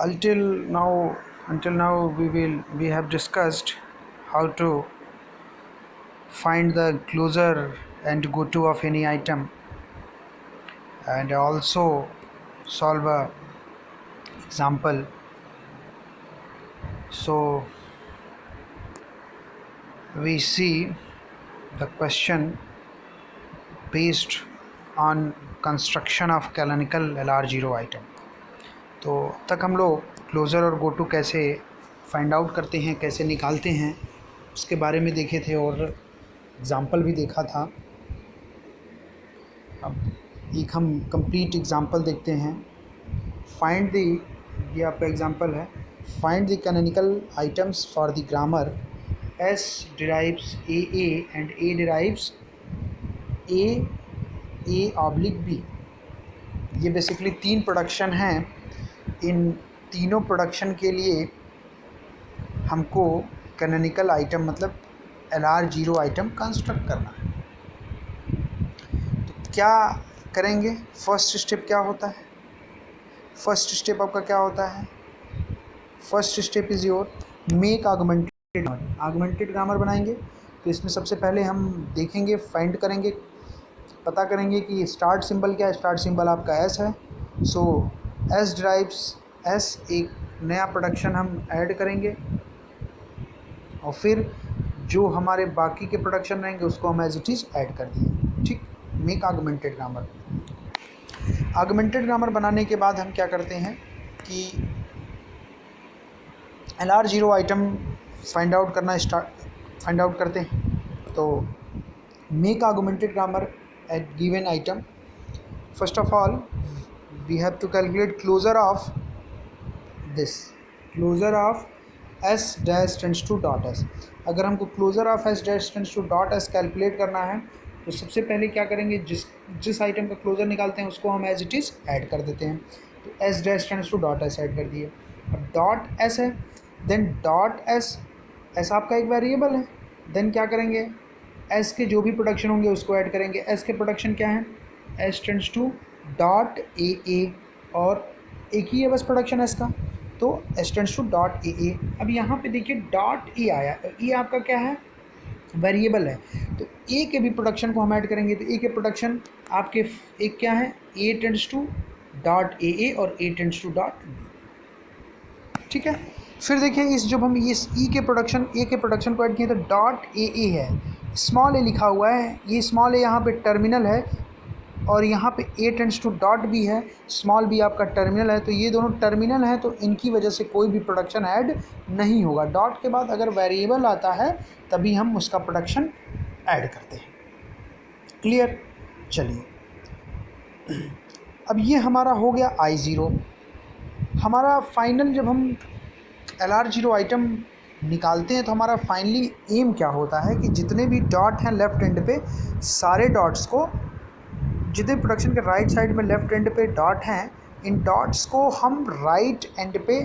until now we have discussed how to find the closure and goto of any item, and also solve a example. So we see the question based on construction of canonical LR0 item. तो अब तक हम लोग closure और गोटू कैसे find out करते हैं, कैसे निकालते हैं, उसके बारे में देखे थे और एग्ज़ाम्पल भी देखा था। अब एक हम कंप्लीट एग्ज़ाम्पल देखते हैं। फाइंड द, ये आपका एग्ज़ाम्पल है, find the canonical items for the grammar S derives AA and A derives A/B। ये बेसिकली 3 प्रोडक्शन हैं। इन तीनों प्रोडक्शन के लिए हमको कैनोनिकल आइटम मतलब LR0 आइटम कंस्ट्रक्ट करना है। तो क्या करेंगे? फर्स्ट स्टेप क्या होता है? फर्स्ट स्टेप आपका क्या होता है? First step is your make augmented grammar बनाएंगे। तो इसमें सबसे पहले हम देखेंगे, फाइंड करेंगे, पता करेंगे कि स्टार्ट सिंबल क्या है। स्टार्ट सिंबल आपका S है। सो S ड्राइव्स S, एक नया प्रोडक्शन हम ऐड करेंगे और फिर जो हमारे बाकी के प्रोडक्शन रहेंगे उसको हम एज इट इज़ ऐड कर दिए। ठीक, make augmented grammar. Augmented grammar बनाने के बाद हम क्या करते हैं कि LR0 आइटम फाइंड आउट करते हैं। तो make augmented grammar at given item. First of all we have to calculate closure of this, closure of S dash tends to dot S। अगर हमको closure of S dash tends to dot S calculate करना है तो सबसे पहले क्या करेंगे, जिस आइटम का क्लोजर निकालते हैं उसको हम एज इट इज़ ऐड कर देते हैं। तो S dash tends to dot S add कर दिए। अब डॉट S है, देन डॉट S आपका एक वेरिएबल है। देन क्या करेंगे, S के जो भी प्रोडक्शन होंगे उसको ऐड करेंगे। S के प्रोडक्शन क्या है? S tends to dot AA, और एक ही है बस प्रोडक्शन S का, तो S tends to dot AA। अब यहाँ पे देखिए डॉट A आया, ये आपका क्या है? वेरिएबल है। तो A के भी प्रोडक्शन को हम ऐड करेंगे। तो A के प्रोडक्शन आपके एक क्या है? A tends to dot AA और A tends to dot B। ठीक है, फिर देखिए जब हम इस A के प्रोडक्शन को ऐड किए तो डॉट AA है, स्मॉल a लिखा हुआ है, ये स्मॉल a यहाँ पे टर्मिनल है और यहाँ पे A tends to dot B है, स्मॉल b आपका टर्मिनल है। तो ये दोनों टर्मिनल हैं, तो इनकी वजह से कोई भी प्रोडक्शन ऐड नहीं होगा। डॉट के बाद अगर वेरिएबल आता है तभी हम उसका प्रोडक्शन ऐड करते हैं। क्लियर? चलिए, अब ये हमारा हो गया I0। हमारा फाइनल, जब हम LR0 आइटम निकालते हैं तो हमारा फाइनली एम क्या होता है कि जितने भी डॉट हैं लेफ्ट एंड पे, सारे डॉट्स को, जितने प्रोडक्शन के राइट साइड में लेफ्ट एंड पे डॉट हैं, इन डॉट्स को हम राइट एंड पे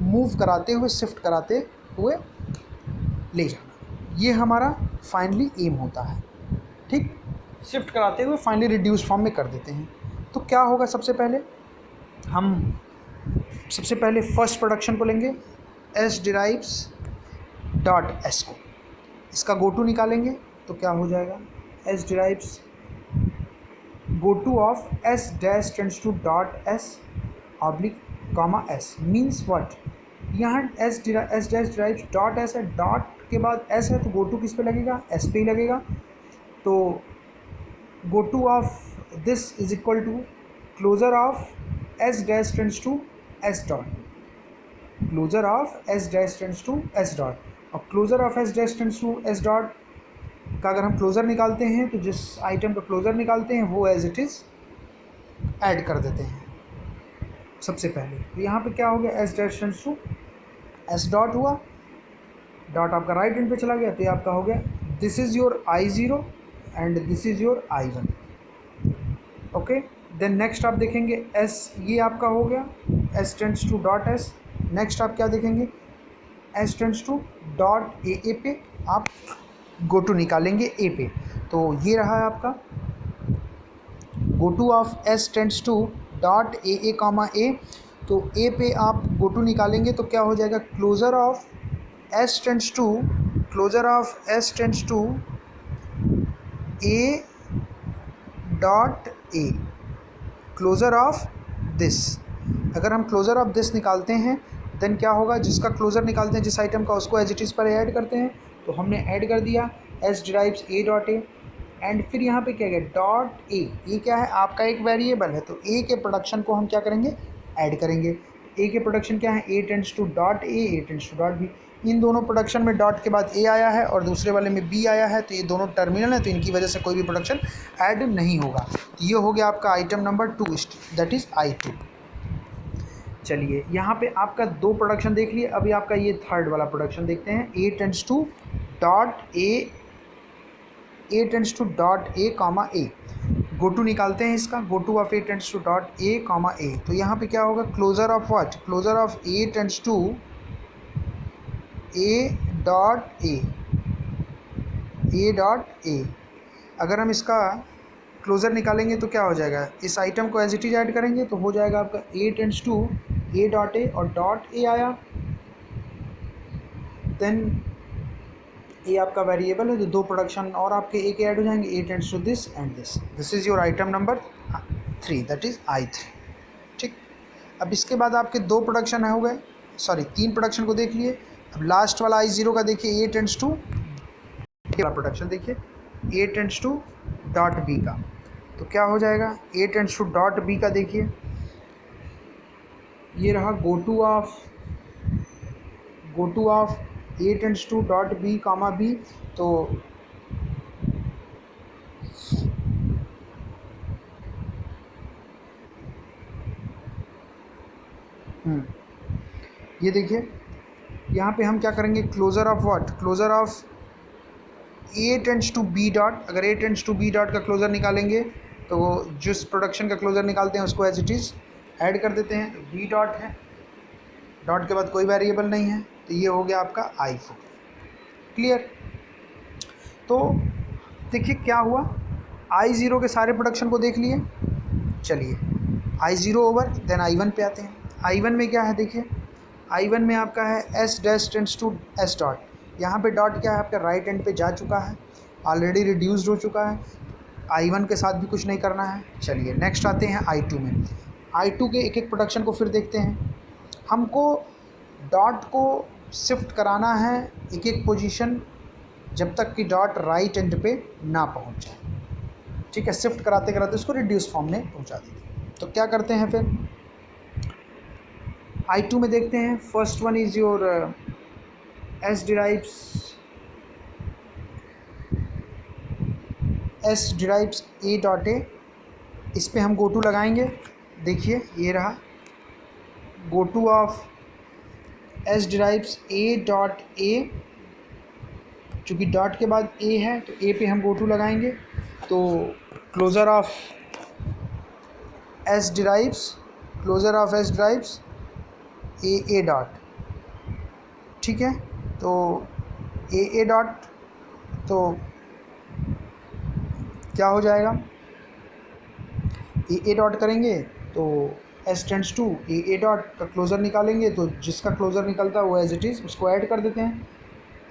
मूव कराते हुए, शिफ्ट कराते हुए ले जाना, ये हमारा फाइनली एम होता है। ठीक, शिफ्ट कराते हुए फाइनली रिड्यूस फॉर्म में कर देते हैं। तो क्या होगा, सबसे पहले फर्स्ट प्रोडक्शन को लेंगे, S डिराइव्स डॉट S को, इसका गोटू निकालेंगे। तो क्या हो जाएगा? S derives gotu of S dash tends to dot S oblique comma S means what? यहाँ S dash derives dot S है, डॉट के बाद S है, तो गोटू किस पे लगेगा? S पे ही लगेगा। तो goto of this is equal to closure of S dash tends to S dot, closure of S dash tends to S dot. और closure of S dash tends to S dot का अगर हम closure निकालते हैं तो जिस item का closure निकालते हैं वो एज इट इज़ ऐड कर देते हैं सबसे पहले। तो यहाँ पे क्या हो गया? S dash tends to S dot हुआ, डॉट आपका राइट एंड पे चला गया, तो ये आपका हो गया this is your I0 and this is your I1। Okay, then next आप देखेंगे S, ये आपका हो गया S tends to dot S। Next आप क्या देखेंगे? S tends to dot AA पे आप गोटू निकालेंगे A पे। तो ये रहा है आपका gotu of S tends to dot AA comma A। तो ए पे आप गो टू निकालेंगे तो क्या हो जाएगा, closure of S tends to A dot A, closure of this. अगर हम क्लोज़र ऑफ दिस निकालते हैं देन क्या होगा, जिसका क्लोज़र निकालते हैं जिस आइटम का, उसको एज इट इज़ पर ऐड करते हैं। तो हमने ऐड कर दिया S derives A dot A, and फिर यहाँ पे क्या है डॉट ए, ये क्या है आपका एक वेरिएबल है, तो ए के प्रोडक्शन को हम क्या करेंगे, ऐड करेंगे। ए के प्रोडक्शन क्या है, a tends to dot a tends to dot b. इन दोनों प्रोडक्शन में डॉट के बाद ए आया है और दूसरे वाले में बी आया है, तो ये दोनों टर्मिनल है, तो इनकी वजह से कोई भी प्रोडक्शन ऐड नहीं होगा। तो ये हो गया आपका item number 2, that is I2। चलिए यहाँ पे आपका 2 प्रोडक्शन देख लिए, अभी आपका ये थर्ड वाला प्रोडक्शन देखते हैं। A tends to dot a comma a, go to निकालते हैं इसका, go to of A tends to dot a comma a. तो यहाँ पे क्या होगा, closure of what, closure of A tends to A dot ए। अगर हम इसका क्लोज़र निकालेंगे तो क्या हो जाएगा, इस आइटम को एज इट इज ऐड करेंगे तो हो जाएगा आपका a tends to A dot a, और डॉट ए आया, देन ये आपका वेरिएबल है, तो 2 प्रोडक्शन और आपके ए के ऐड हो जाएंगे, a tends to this and this. This is your item number 3, that is I3। ठीक, अब इसके बाद आपके 2 प्रोडक्शन हो गए, सॉरी 3 प्रोडक्शन को देख लिए। अब लास्ट वाला I0 का देखिए, ए टेंड्स टू प्रोडक्शन देखिए, A tends to dot B का, तो क्या हो जाएगा, A tends to dot B का देखिए, ये रहा go to of A tends to dot B comma B. तो ये देखिए यहाँ पे हम क्या करेंगे, closure of what, closure of A tends to B dot. अगर A tends to B dot का क्लोज़र निकालेंगे तो जिस प्रोडक्शन का क्लोज़र निकालते हैं उसको एज इट इज़ ऐड कर देते हैं। तो बी डॉट है, डॉट के बाद कोई वेरिएबल नहीं है, तो ये हो गया आपका I4। क्लियर। तो देखिए क्या हुआ, I0 के सारे प्रोडक्शन को देख लिए। चलिए I0 ओवर, देन I1 पे आते हैं। I1 में क्या है देखिए, I1 में आपका है S dash tends to S dot. यहाँ पे डॉट क्या है आपका राइट एंड पे जा चुका है, ऑलरेडी रिड्यूस्ड हो चुका है, I1 के साथ भी कुछ नहीं करना है। चलिए नेक्स्ट आते हैं I2 में। I2 के एक एक प्रोडक्शन को फिर देखते हैं। हमको डॉट को शिफ्ट कराना है एक एक पोजीशन, जब तक कि डॉट राइट एंड पे ना पहुंच जाए। ठीक है, शिफ्ट कराते कराते उसको रिड्यूस फॉर्म में पहुंचा देंगे। तो क्या करते हैं फिर, I2 में देखते हैं। First one is your S derives A dot ए, इस पे हम गो टू लगाएंगे। देखिए ये रहा go to of S derives A dot ए, चूँकि डॉट के बाद ए है तो ए पे हम गो टू लगाएंगे। तो closure of S derives A dot, ठीक है। तो ए डॉट, तो क्या हो जाएगा, ए डॉट करेंगे तो S tends to A dot का क्लोज़र निकालेंगे, तो जिसका क्लोज़र निकलता है वो एज इट इज़ उसको ऐड कर देते हैं।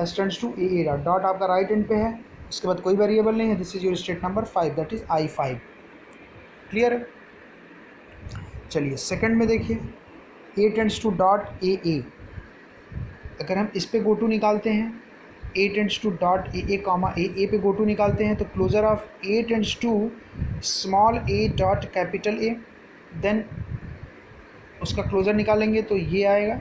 S tends to A dot, dot आपका राइट एंड पे है, उसके बाद कोई वेरिएबल नहीं है। This is your state number 5, that is I5। Clear है। चलिए सेकंड में देखिए, ए टेंड्स टू डॉट ए। अगर हम इस पे गो टू निकालते हैं, a tends to dot a comma a पे गो टू निकालते हैं, तो closure of A tends to small a dot capital a, then उसका क्लोज़र निकालेंगे तो ये आएगा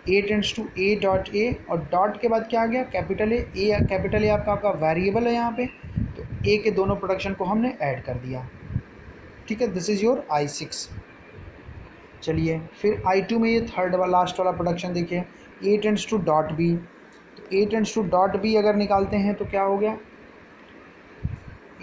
a tends to A dot a, और डॉट के बाद क्या आ गया, कैपिटल ए। कैपिटल ए आपका वेरिएबल है यहाँ पे, तो ए के दोनों प्रोडक्शन को हमने ऐड कर दिया। ठीक है, दिस इज़ योर I6। चलिए फिर I2 में ये थर्ड वाला लास्ट वाला प्रोडक्शन देखिए, A tends to dot B. तो ए टेंड्स टू डॉट बी अगर निकालते हैं तो क्या हो गया,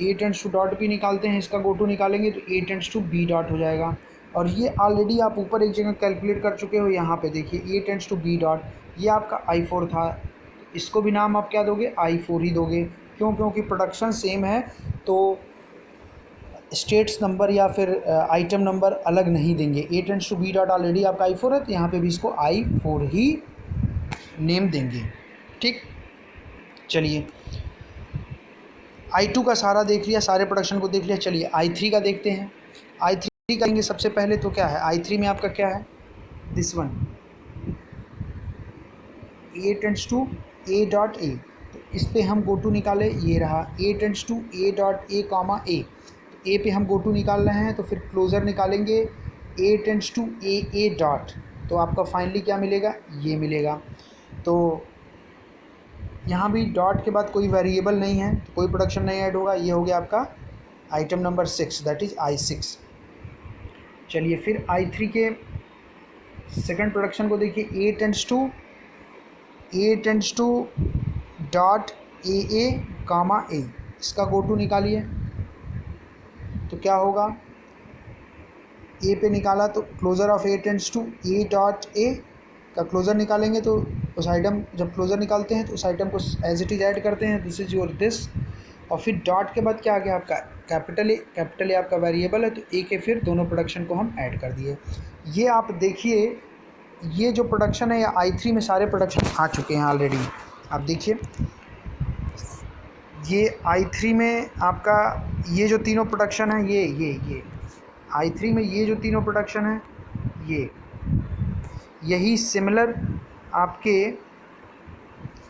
ए टेंड्स टू डॉट बी निकालते हैं, इसका गो टू निकालेंगे तो ए टेंड्स टू बी डॉट हो जाएगा। और ये ऑलरेडी आप ऊपर एक जगह कैलकुलेट कर चुके हो, यहाँ पे देखिए A tends to B dot, ये आपका I4 था, इसको भी नाम आप क्या दोगे, I4 ही दोगे। क्यों, क्योंकि प्रोडक्शन सेम है, तो स्टेट्स नंबर या फिर आइटम नंबर अलग नहीं देंगे। A tends to B dot already आपका I4 है, तो यहाँ पे भी इसको I4 ही नेम देंगे। ठीक, चलिए I2 का सारा देख लिया, सारे प्रोडक्शन को देख लिया। चलिए I3 का देखते हैं। I3 करेंगे सबसे पहले तो क्या है, I3 में आपका क्या है, this one a tends to A dot a, तो इस पे हम गो टू निकाले, ये रहा a tends to A dot a comma a, तो ए पे हम गो टू निकाल रहे हैं, तो फिर क्लोज़र निकालेंगे ए टेंड्स टू ए डॉट, तो आपका फाइनली क्या मिलेगा, ये मिलेगा। तो यहाँ भी डॉट के बाद कोई वेरिएबल नहीं है, तो कोई प्रोडक्शन नहीं ऐड होगा। ये हो गया आपका item number 6, that is I6। चलिए फिर I3 के सेकंड प्रोडक्शन को देखिए, ए टेंड्स टू डॉट ए कामा ए, इसका गो टू निकालिए, तो क्या होगा, ए पे निकाला तो closure of A tends to A dot A का क्लोज़र निकालेंगे, तो उस आइटम जब क्लोज़र निकालते हैं तो उस आइटम को एज इट इज़ ऐड करते हैं, दिस इज़ योर दिस, और फिर डॉट के बाद क्या आ गया आपका कैपिटल ए आपका वेरिएबल है, तो ए के फिर दोनों प्रोडक्शन को हम ऐड कर दिए। ये आप देखिए, ये जो प्रोडक्शन है, या I3 में सारे प्रोडक्शन आ चुके हैं ऑलरेडी। आप देखिए ये I3 में आपका ये जो तीनों प्रोडक्शन है, ये I3 में ये जो तीनों प्रोडक्शन है, यही सिमिलर आपके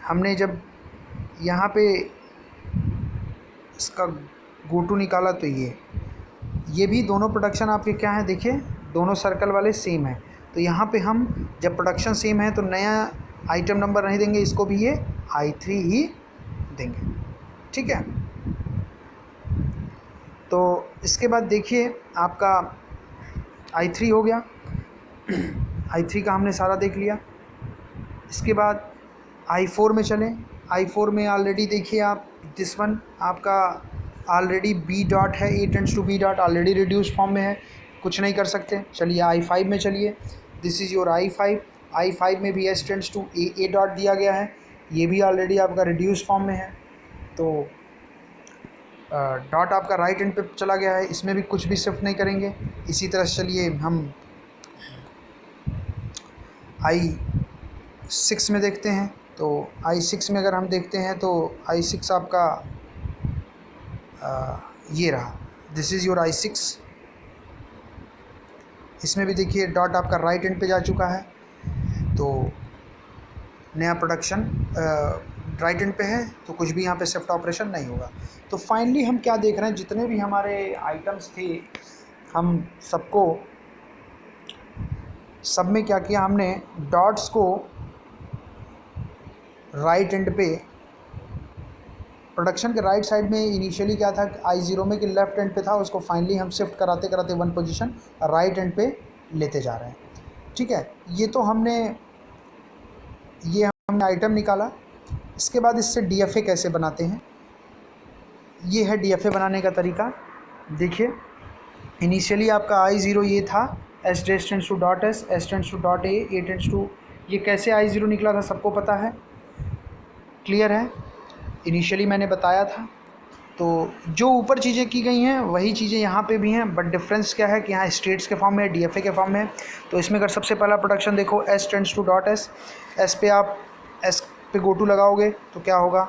हमने जब यहाँ पे इसका गो टू निकाला, तो ये भी दोनों प्रोडक्शन आपके क्या हैं, देखिए दोनों सर्कल वाले सेम है, तो यहाँ पे हम जब प्रोडक्शन सेम है तो नया आइटम नंबर नहीं देंगे, इसको भी ये I3 ही देंगे। ठीक है, तो इसके बाद देखिए आपका I3 हो गया, I3 का हमने सारा देख लिया। इसके बाद I4 में चलें। I4 में ऑलरेडी देखिए आप, दिस वन आपका ऑलरेडी बी डॉट है, a tends to B dot already reduce form में है, कुछ नहीं कर सकते। चलिए I5 में चलिए, दिस इज़ योर I5 में भी S tends to A dot दिया गया है, ये भी ऑलरेडी आपका रिड्यूस फॉर्म में है, तो डॉट आपका राइट एंड पे चला गया है, इसमें भी कुछ भी शिफ्ट नहीं करेंगे। इसी तरह से चलिए हम I6 में देखते हैं, तो I6 में अगर हम देखते हैं तो I6 आपका ये रहा, दिस इज़ योर I6। इसमें भी देखिए डॉट आपका राइट एंड पे जा चुका है, तो नया प्रोडक्शन राइट एंड पे है, तो कुछ भी यहाँ पे शिफ्ट ऑपरेशन नहीं होगा। तो फाइनली हम क्या देख रहे हैं, जितने भी हमारे आइटम्स थे, हम सबको सब में क्या किया, हमने डॉट्स को राइट एंड पे, प्रोडक्शन के राइट साइड में इनिशियली क्या था I0 में कि लेफ़्ट एंड पे था, उसको फाइनली हम शिफ्ट कराते कराते वन पोजीशन राइट एंड पे लेते जा रहे हैं। ठीक है, ये हमने आइटम निकाला। इसके बाद इससे DFA कैसे बनाते हैं, ये है DFA बनाने का तरीका। देखिए इनिशियली आपका I0 ये था, S tends to dot S, S tends to dot A tends to, ये कैसे I0 निकला था सबको पता है, क्लियर है, इनिशियली मैंने बताया था। तो जो ऊपर चीज़ें की गई हैं वही चीज़ें यहाँ पे भी हैं, बट डिफरेंस क्या है कि यहाँ स्टेट्स के फॉर्म में है, DFA के फॉर्म में है। तो इसमें अगर सबसे पहला प्रोडक्शन देखो, S tends to dot S, S पे आप S पे गो टू लगाओगे तो क्या होगा,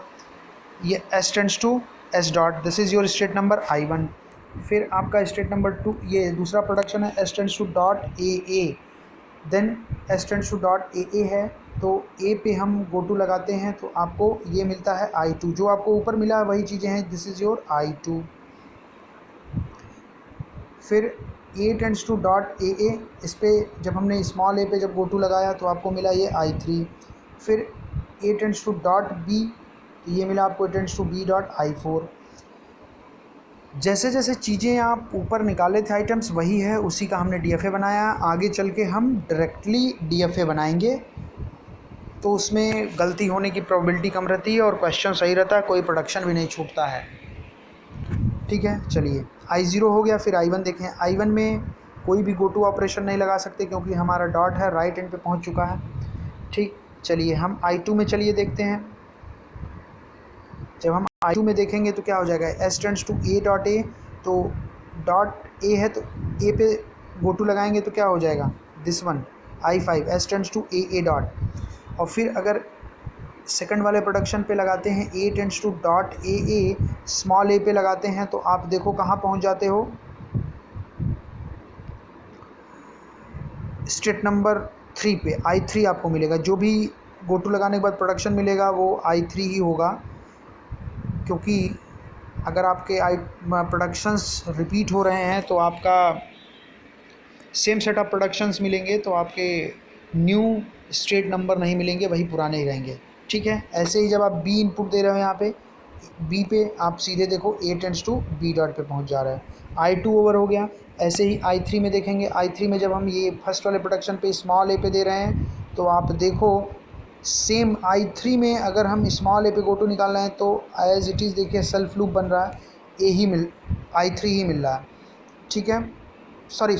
ये S tends to S dot, this is your state number I1। फिर आपका स्टेट नंबर 2, ये दूसरा प्रोडक्शन है, S tends to dot AA, then S tends to dot AA है, तो A पे हम गो टू लगाते हैं तो आपको ये मिलता है I2, जो आपको ऊपर मिला है वही चीज़ें हैं, दिस इज़ योर I2। फिर A tends to dot AA, इस पे जब हमने स्मॉल a पे जब गो टू लगाया तो आपको मिला ये I3। फिर A tends to dot B, तो ये मिला आपको A tends to B dot I4। जैसे जैसे चीज़ें आप ऊपर निकाले थे आइटम्स, वही है, उसी का हमने DFA बनाया। आगे चल के हम डायरेक्टली DFA बनाएंगे, तो उसमें गलती होने की प्रोबेबिलिटी कम रहती है और क्वेश्चन सही रहता है, कोई प्रोडक्शन भी नहीं छूटता है। ठीक है, चलिए I0 हो गया। फिर I1 देखें, I1 में कोई भी गो टू ऑपरेशन नहीं लगा सकते क्योंकि हमारा डॉट है, राइट एंड पे पहुंच चुका है। ठीक, चलिए हम I2 में चलिए देखते हैं। जब हम I2 में देखेंगे तो क्या हो जाएगा, S tends to A dot A, तो डॉट ए है तो ए पे गो टू लगाएंगे तो क्या हो जाएगा, this one I5 S tends to A dot. और फिर अगर सेकंड वाले प्रोडक्शन पे लगाते हैं a tends to dot a small a पे लगाते हैं तो आप देखो कहाँ पहुँच जाते हो, स्टेट नंबर 3 पे I3 आपको मिलेगा। जो भी गो टू लगाने के बाद प्रोडक्शन मिलेगा वो I3 ही होगा, क्योंकि अगर आपके प्रोडक्शंस रिपीट हो रहे हैं तो आपका सेम सेट ऑफ प्रोडक्शंस मिलेंगे, तो आपके न्यू स्टेट नंबर नहीं मिलेंगे, वही पुराने ही रहेंगे। ठीक है, ऐसे ही जब आप बी इनपुट दे रहे हो यहाँ पे बी पे आप सीधे देखो a tends to B dot पे पहुँच जा रहा है, I2 ओवर हो गया। ऐसे ही I3 में देखेंगे, I3 में जब हम ये फर्स्ट वाले प्रोडक्शन पे स्मॉल ए पे दे रहे हैं तो आप देखो सेम I3 में अगर हम स्मॉल ए पे गो टू निकाल रहे हैं तो एज इट इज़ देखिए सेल्फ लूप बन रहा है, I3 ही मिल रहा है। ठीक है, सॉरी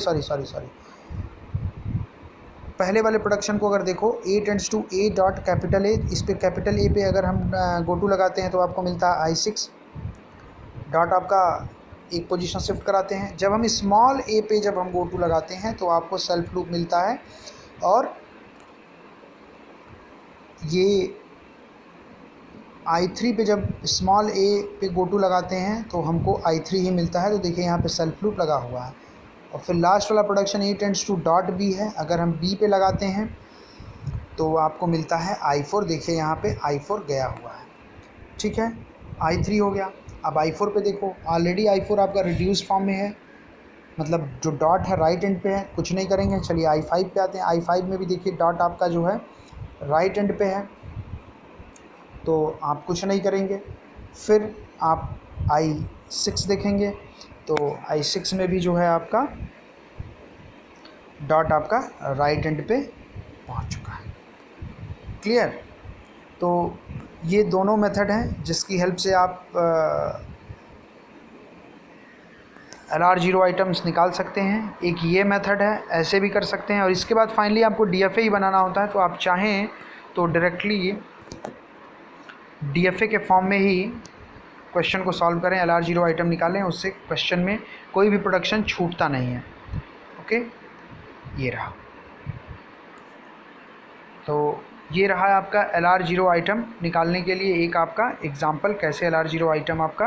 पहले वाले प्रोडक्शन को अगर देखो a tends to A dot capital a, इस पे कैपिटल ए पे अगर हम गो टू लगाते हैं तो आपको मिलता है I6 डॉट, आपका एक पोजीशन शिफ्ट कराते हैं। जब हम स्मॉल ए पे जब हम गो टू लगाते हैं तो आपको सेल्फ लूप मिलता है, और ये I3 पे जब स्मॉल ए पे गो टू लगाते हैं तो हमको I3 ही मिलता है। तो देखिए यहाँ पे सेल्फ लूप लगा हुआ है। और फिर लास्ट वाला production A tends to dot B है, अगर हम बी पे लगाते हैं तो आपको मिलता है I4। देखिए यहाँ पे I4 गया हुआ है। ठीक है, I3 हो गया। अब I4 पे देखो, ऑलरेडी I4 आपका रिड्यूस फॉर्म में है, मतलब जो डॉट है राइट एंड पे है, कुछ नहीं करेंगे। चलिए I5 पे आते हैं। I5 में भी देखिए डॉट आपका जो है राइट एंड पे है, तो आप कुछ नहीं करेंगे। फिर आप I6 देखेंगे तो I6 में भी जो है आपका डॉट आपका राइट एंड पे पहुंच चुका है। क्लियर? तो ये दोनों मेथड हैं जिसकी हेल्प से आप LR0 आइटम्स निकाल सकते हैं। एक ये मेथड है, ऐसे भी कर सकते हैं। और इसके बाद फाइनली आपको DFA ही बनाना होता है, तो आप चाहें तो डायरेक्टली DFA के फॉर्म में ही क्वेश्चन को सॉल्व करें, LR0 आइटम निकालें, उससे क्वेश्चन में कोई भी प्रोडक्शन छूटता नहीं है। ओके, ये रहा। तो ये रहा आपका LR0 आइटम निकालने के लिए एक आपका एग्जाम्पल, कैसे LR0 आइटम आपका